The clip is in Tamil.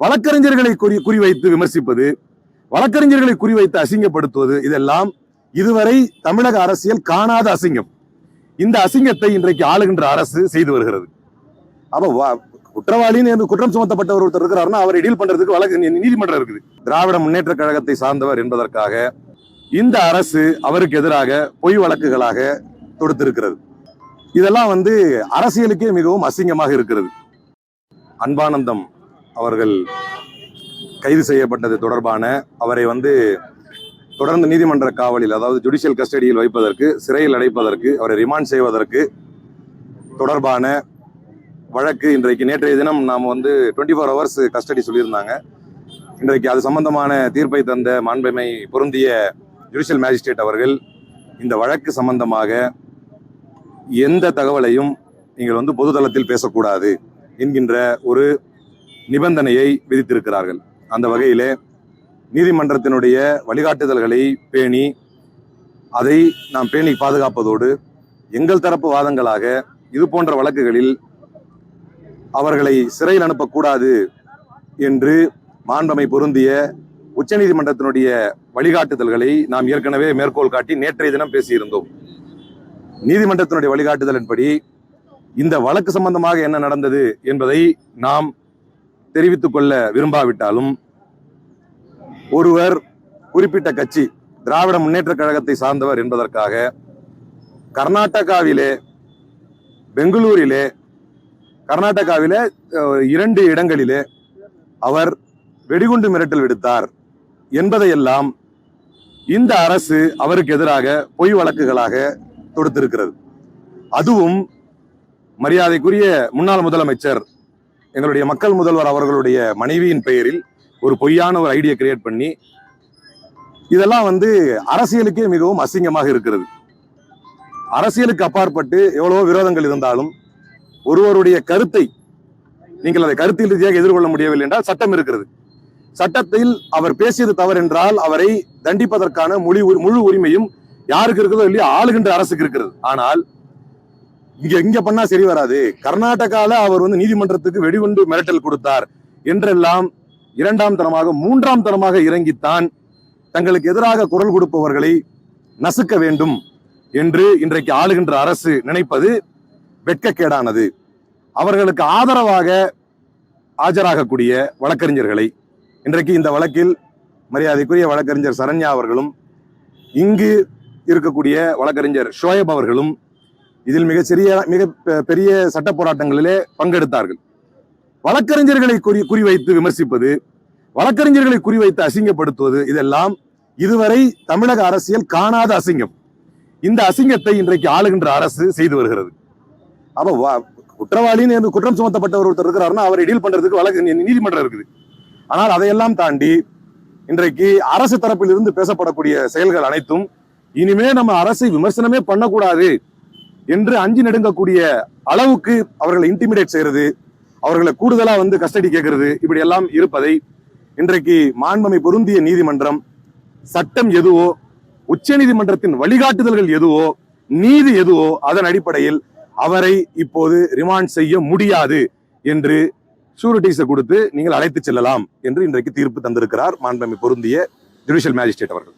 வழக்கறிஞர்களை குறிவைத்து விமர்சிப்பது, வழக்கறிஞர்களை குறிவைத்து அசிங்கப்படுத்துவது, இதெல்லாம் இதுவரை தமிழக அரசியல் காணாத அசிங்கம். இந்த அசிங்கத்தை இன்றைக்கு ஆளுகின்ற அரசு செய்து வருகிறது. அப்ப குற்றவாளின்னு குற்றம் சுமத்தப்பட்டவர் ஒருத்தர் இருக்கிறாருன்னா அவரை டீல் பண்றதுக்கு வழக்கு நீதிமன்றம் இருக்குது. திராவிட முன்னேற்ற கழகத்தை சார்ந்தவர் என்பதற்காக இந்த அரசு அவருக்கு எதிராக பொய் வழக்குகளாக தொடுத்திருக்கிறது. இதெல்லாம் அரசியலுக்கே மிகவும் அசிங்கமாக இருக்கிறது. அன்பானந்தம் அவர்கள் கைது செய்யப்பட்டது தொடர்பான அவரை தொடர்ந்து நீதிமன்ற காவலில், அதாவது ஜுடிஷியல் கஸ்டடியில் வைப்பதற்கு, சிறையில் அடைப்பதற்கு, அவரை ரிமாண்ட் செய்வதற்கு தொடர்பான வழக்கு இன்றைக்கு நேற்றைய தினம் நாம் 24 hours கஸ்டடி சொல்லியிருந்தாங்க. இன்றைக்கு அது சம்பந்தமான தீர்ப்பை தந்த மாண்புமை பொருந்திய ஜுடிஷியல் மேஜிஸ்ட்ரேட் அவர்கள் இந்த வழக்கு சம்பந்தமாக எந்த தகவலையும் நீங்கள் பொதுதளத்தில் பேசக்கூடாது என்கின்ற ஒரு நிபந்தனையை விதித்திருக்கிறார்கள். அந்த வகையிலே நீதிமன்றத்தினுடைய வழிகாட்டுதல்களை பேணி அதை நாம் பேணி பாதுகாப்பதோடு எங்கள் தரப்பு வாதங்களாக இது போன்ற வழக்குகளில் அவர்களை சிறையில் அனுப்பக்கூடாது என்று மாண்புமை பொருந்திய உச்சநீதிமன்றத்தினுடைய வழிகாட்டுதல்களை நாம் ஏற்கனவே மேற்கோள் காட்டி நேற்றைய தினம் பேசியிருந்தோம். நீதிமன்றத்தினுடைய வழிகாட்டுதலின்படி இந்த வழக்கு சம்பந்தமாக என்ன நடந்தது என்பதை நாம் தெரிவித்துக் கொள்ள விரும்பாவிட்டாலும், ஒருவர் குறிப்பிட்ட கட்சி திராவிட முன்னேற்ற கழகத்தை சார்ந்தவர் என்பதற்காக கர்நாடகாவிலே, பெங்களூரிலே, கர்நாடகாவிலே 2 இடங்களிலே அவர் வெடிகுண்டு மிரட்டல் விடுத்தார் என்பதையெல்லாம் இந்த அரசு அவருக்கு எதிராக பொய் வழக்குகளாக தொடுத்திருக்கிறது. அதுவும் மரியாதைக்குரிய முன்னாள் முதலமைச்சர், எங்களுடைய மக்கள் முதல்வர் அவர்களுடைய மனைவியின் பெயரில் ஒரு பொய்யான ஒரு ஐடியா கிரியேட் பண்ணி, இதெல்லாம் அரசியலுக்கே மிகவும் அசிங்கமாக இருக்கிறது. அரசியலுக்கு அப்பாற்பட்டு எவ்வளவோ விரோதங்கள் இருந்தாலும் ஒருவருடைய கருத்தை நீங்கள் அதை கருத்தியல் ரீதியாக எதிர்கொள்ள முடியவில்லை என்றால் சட்டம் இருக்கிறது. சட்டத்தில் அவர் பேசியது தவறு என்றால் அவரை தண்டிப்பதற்கான முழு உரிமையும் யாருக்கு இருக்கிறதோ இல்லையோ ஆளுகின்ற அரசுக்கு இருக்கிறது. ஆனால் இங்க பண்ணா சரி வராது. கர்நாடகால அவர் நீதிமன்றத்துக்கு வெடிகுண்டு மிரட்டல் கொடுத்தார் என்றெல்லாம் 2ஆம் தரமாக 3ஆம் தரமாக இறங்கித்தான் தங்களுக்கு எதிராக குரல் கொடுப்பவர்களை நசுக்க வேண்டும் என்று இன்றைக்கு ஆளுகின்ற அரசு நினைப்பது வெட்கக்கேடானது. அவர்களுக்கு ஆதரவாக ஆஜராகக்கூடிய வழக்கறிஞர்களை, இன்றைக்கு இந்த வழக்கில் மரியாதைக்குரிய வழக்கறிஞர் சரண்யா அவர்களும் இங்கு இருக்கக்கூடிய வழக்கறிஞர் ஷோயப் அவர்களும் இதில் மிக பெரிய சட்ட போராட்டங்களிலே பங்கெடுத்தார்கள். வழக்கறிஞர்களை குறிவைத்து விமர்சிப்பது, வழக்கறிஞர்களை குறிவைத்து அசிங்கப்படுத்துவது, இதெல்லாம் இதுவரை தமிழக அரசியல் காணாத அசிங்கம். இந்த அசிங்கத்தை இன்றைக்கு ஆளுகின்ற அரசு செய்து வருகிறது. அப்ப குற்றவாளின்னு குற்றம் சுமத்தப்பட்டவர் ஒருத்தர் இருக்கிறாருன்னா அவரை டீல் பண்றதுக்கு வழக்கு நீதிமன்றம் இருக்குது. ஆனால் அதையெல்லாம் தாண்டி இன்றைக்கு அரசு தரப்பில் இருந்து பேசப்படக்கூடிய செயல்கள் அனைத்தும் இனிமே நம்ம அரசை விமர்சனமே பண்ணக்கூடாது என்று அஞ்சி நடுங்கக்கூடிய அளவுக்கு அவர்களை இன்டிமிடேட் செய்யறது, அவர்களை கூடுதலா கஸ்டடி கேட்கறது, இப்படி எல்லாம் இருப்பதை இன்றைக்கு மாண்புமை பொருந்திய நீதிமன்றம் சட்டம் எதுவோ, உச்ச நீதிமன்றத்தின் வழிகாட்டுதல்கள் எதுவோ, நீதி எதுவோ அதன் அடிப்படையில் அவரை இப்போது ரிமாண்ட் செய்ய முடியாது என்று ஷூரிட்டிஸை கொடுத்து நீங்கள் அழைத்து செல்லலாம் என்று இன்றைக்கு தீர்ப்பு தந்திருக்கிறார் மாண்புமை பொருந்திய ஜுடிஷியல் மேஜிஸ்ட்ரேட் அவர்கள்.